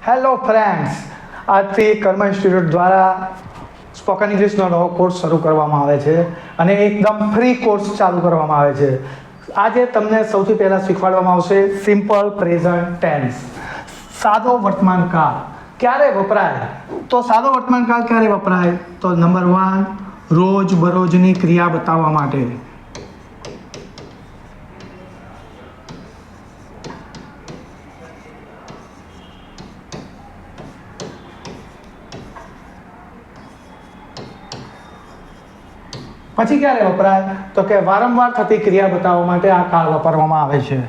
Hello friends, આજથી કર્મ institute દ્વારા સ્પોકન ઇંગ્લિશનો નવો કોર્સ શરૂ કરવામાં આવે છે અને એકદમ ફ્રી કોર્સ ચાલુ કરવામાં આવે છે. આજે તમને સૌથી પહેલાં શીખવાડવામાં આવશે સિમ્પલ પ્રેઝન્ટ ટેન્સ. સાદો વર્તમાન કાળ ક્યારે વપરાય? તો સાદો વર્તમાન કાળ ક્યારે વપરાય? તો નંબર 1, રોજ બરોજની ક્રિયા બતાવવા માટે. પછી ક્યારે વપરાય? તો કે વારંવાર થતી ક્રિયા બતાવવા માટે આ કાળ વાપરવામાં આવે છે.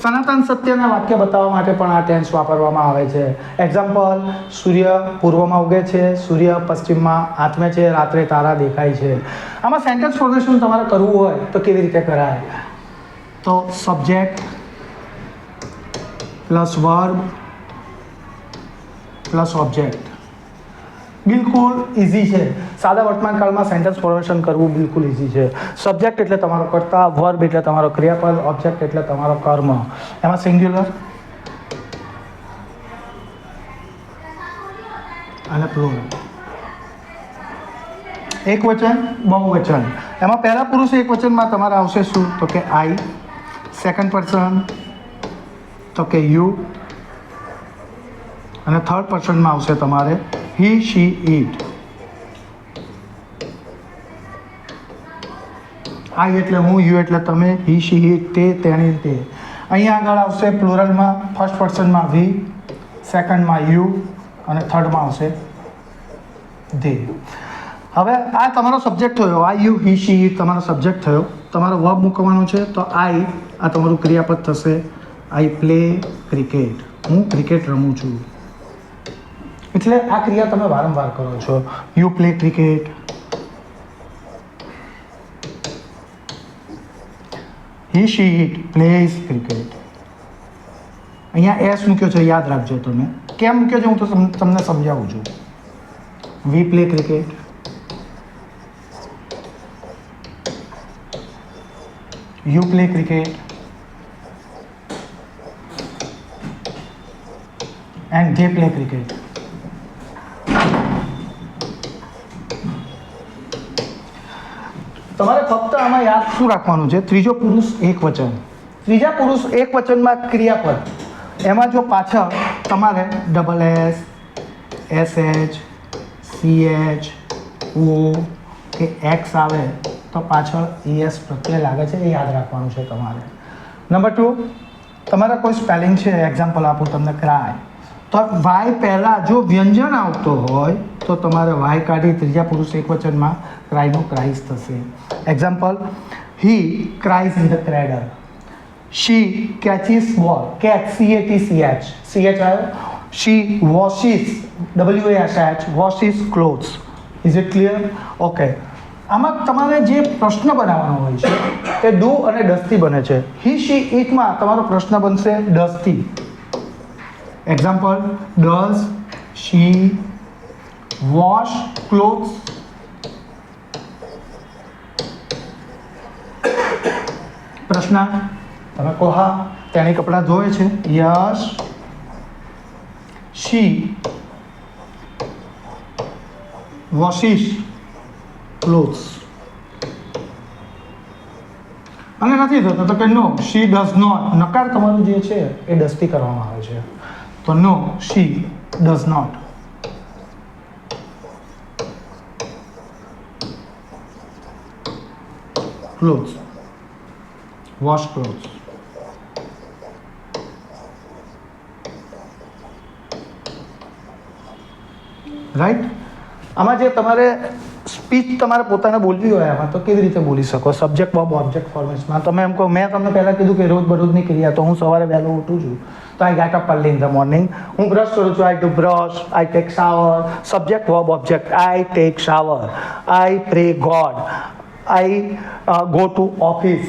સનાતન સત્યના વાક્ય બતાવવા માટે પણ આ ટેન્સ વાપરવામાં આવે છે. એક્ઝામ્પલ, સૂર્ય પૂર્વમાં ઉગે છે, સૂર્ય પશ્ચિમમાં આથમે છે, રાત્રે તારા દેખાય છે. આમાં સેન્ટેન્સ ફોર્મેશન તમારે કરવું હોય તો કેવી રીતે કરાય? તો subject plus verb plus object. બિલકુલ ઇઝી છે. સાદા વર્તમાન કાળમાં સેન્ટેન્સ ફોર્મેશન કરવું બિલકુલ ઇઝી છે. સબ્જેક્ટ એટલે તમારો કર્તા, વર્બ એટલે તમારો ક્રિયાપદ, ઓબ્જેક્ટ એટલે તમારો કર્મ. એમાં સિંગ્યુલર અને પ્લુરલ. એકવચન, બહુવચન. એમાં પહેલા પુરુષ એકવચનમાં તમારે આવશે શું? તો કે આઈ. સેકન્ડ પર્સન તો કે યુ. અને થર્ડ પર્સનમાં આવશે તમારે હી, શી, ઇટ. આઈ એટલે હું, યુ એટલે તમે, હી, શી, ઇટ તે, તેણી, તે. અહીંયા આગળ આવશે પ્લુરલમાં ફર્સ્ટ પર્સનમાં વી, સેકન્ડમાં યુ અને થર્ડમાં આવશે ધે. હવે આ તમારો સબ્જેક્ટ થયો. આઈ, યુ, હી, શી, ઇટ તમારો સબ્જેક્ટ થયો. તમારો વર્બ મૂકવાનો છે તો આઈ, આ તમારું ક્રિયાપદ થશે. I play cricket. હું ક્રિકેટ રમું છું. એટલે આ ક્રિયા તમે વારંવાર કરો છો. You play cricket. He, she, it plays cricket. અહીંયા એસ મૂક્યો છે, યાદ રાખજો. તમે કેમ મૂક્યો છે હું તો તમને સમજાવું છું. We play cricket. You play cricket and they play cricket. તમારે ફક્ત આમાં યાદ શું રાખવાનું છે? ત્રીજો પુરુષ એક વચન. ત્રીજા પુરુષ એક વચનમાં ક્રિયાપદ, એમાં જો પાછળ તમારે double S, SH, CH, O કે એક્સ આવે તો પાછળ ES પ્રત્યય લાગે છે, એ યાદ રાખવાનું છે તમારે. નંબર 2, તમારે કોઈ સ્પેલિંગ છે. એક્ઝામ્પલ આપું તમને, ક્રાય. તો વાય પહેલાં જો વ્યંજન આવતો હોય તો તમારે વાય કાઢી ત્રીજા પુરુષ એક વચનમાં ક્રાયનો ક્રાઇસ થશે. Example, he cries in the cradle. She catches ball. Catch, CATCH આવ્યો. She washes, WASH washes clothes. Is it clear? Okay. આમાં તમારે જે પ્રશ્ન બનાવવાનો હોય છે તે ડુ અને ડઝથી બને છે. હી, શી, ઇટમાં તમારો પ્રશ્ન બનશે ડઝથી. Example, does she wash clothes? પ્રશ્ન, તમે કહો હા તેણે કપડાં ધોવે છે. Yes she washes clothes. અને નથી થતો તો કે નો શી ડઝ નોટ. નકાર તમારું જે છે એ ડઝથી કરવામાં આવે છે. તો no she does not. Clothes, wash clothes. Right. આમાં જે તમારે સ્પીચ તમારે પોતાને બોલવી હોય આમાં તો કેવી રીતે બોલી શકો? સબ્જેક્ટ વર્બ ઓબ્જેક્ટ ફોર્મેશનમાં તમે એમ કહો, મેં તમને પહેલાં કીધું કે રોજ બરોજની ક્રિયા. તો હું સવારે વહેલો ઉઠું છું તો I get up early in the morning. હું બ્રશ કરું છું, I do brush. I take shower. Subject verb object. I take shower. I pre God. I go to office.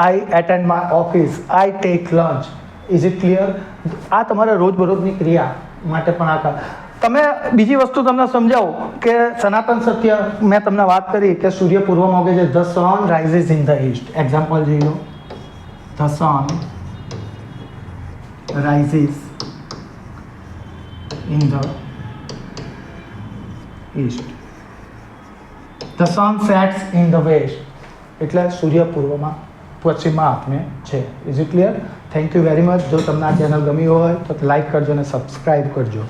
I attend my office. I take lunch. Is it clear? આ તમારે રોજબરોજની ક્રિયા માટે પણ આ તમે બીજી વસ્તુ તમને સમજાવું કે સનાતન સત્ય મેં તમને વાત કરી કે સૂર્ય પૂર્વમાં ઉગે છે. The sun rises in the east. Example જોઈ લો. The sun rises in the east. The sun sets in the west. એટલે સૂર્ય પૂર્વમાં પશ્ચિમમાં આપને છે. Is it clear? Thank you very much. જો તમને આ ચેનલ ગમી હોય તો લાઈક કરજો અને સબસ્ક્રાઈબ કરજો.